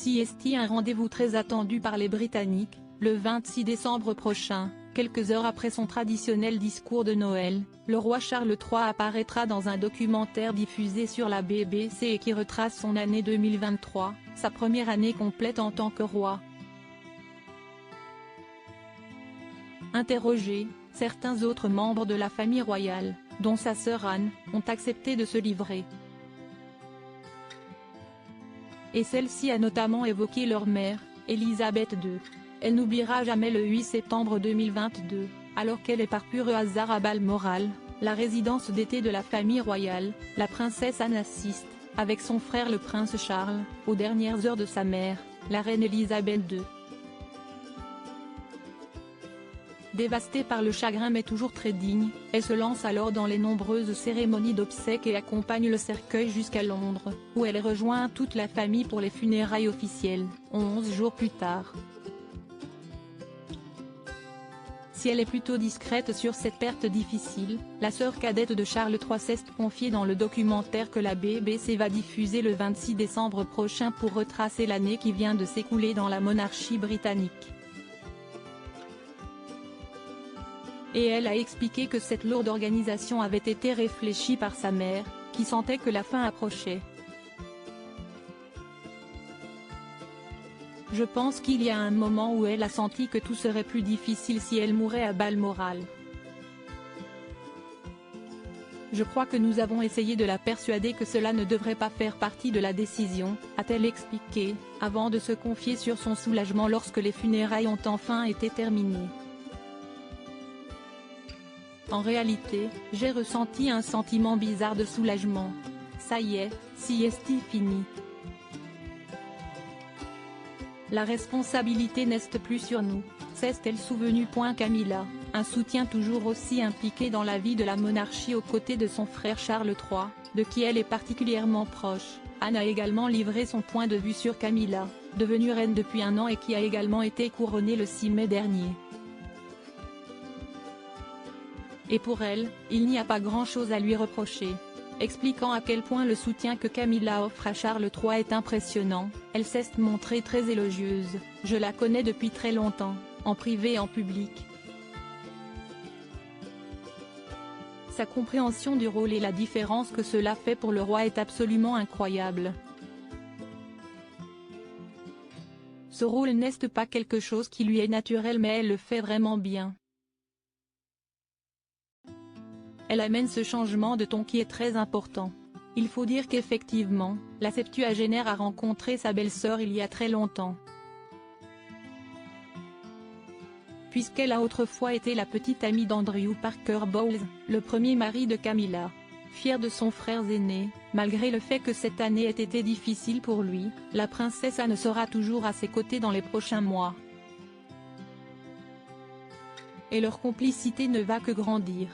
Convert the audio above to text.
CST, un rendez-vous très attendu par les Britanniques, le 26 décembre prochain, quelques heures après son traditionnel discours de Noël, le roi Charles III apparaîtra dans un documentaire diffusé sur la BBC et qui retrace son année 2023, sa première année complète en tant que roi. Interrogés, certains autres membres de la famille royale, dont sa sœur Anne, ont accepté de se livrer. Et celle-ci a notamment évoqué leur mère, Elisabeth II. Elle n'oubliera jamais le 8 septembre 2022, alors qu'elle est par pur hasard à Balmoral, la résidence d'été de la famille royale. La princesse Anne assiste, avec son frère le prince Charles, aux dernières heures de sa mère, la reine Elisabeth II. Dévastée par le chagrin mais toujours très digne, elle se lance alors dans les nombreuses cérémonies d'obsèques et accompagne le cercueil jusqu'à Londres, où elle rejoint toute la famille pour les funérailles officielles, 11 jours plus tard. Si elle est plutôt discrète sur cette perte difficile, la sœur cadette de Charles III s'est confiée dans le documentaire que la BBC va diffuser le 26 décembre prochain pour retracer l'année qui vient de s'écouler dans la monarchie britannique. Et elle a expliqué que cette lourde organisation avait été réfléchie par sa mère, qui sentait que la fin approchait. Je pense qu'il y a un moment où elle a senti que tout serait plus difficile si elle mourait à Balmoral. Je crois que nous avons essayé de la persuader que cela ne devrait pas faire partie de la décision, a-t-elle expliqué, avant de se confier sur son soulagement lorsque les funérailles ont enfin été terminées. En réalité, j'ai ressenti un sentiment bizarre de soulagement. Ça y est, CST fini. La responsabilité n'est plus sur nous, s'est-elle souvenue. Camilla, un soutien toujours aussi impliqué dans la vie de la monarchie aux côtés de son frère Charles III, de qui elle est particulièrement proche. Anne a également livré son point de vue sur Camilla, devenue reine depuis un an et qui a également été couronnée le 6 mai dernier. Et pour elle, il n'y a pas grand-chose à lui reprocher. Expliquant à quel point le soutien que Camilla offre à Charles III est impressionnant, elle s'est montrée très élogieuse. « Je la connais depuis très longtemps, en privé et en public. Sa compréhension du rôle et la différence que cela fait pour le roi est absolument incroyable. Ce rôle n'est pas quelque chose qui lui est naturel mais elle le fait vraiment bien. Elle amène ce changement de ton qui est très important. Il faut dire qu'effectivement, la septuagénaire a rencontré sa belle-sœur il y a très longtemps. Puisqu'elle a autrefois été la petite amie d'Andrew Parker Bowles, le premier mari de Camilla. Fière de son frère aîné, malgré le fait que cette année ait été difficile pour lui, la princesse Anne sera toujours à ses côtés dans les prochains mois. Et leur complicité ne va que grandir.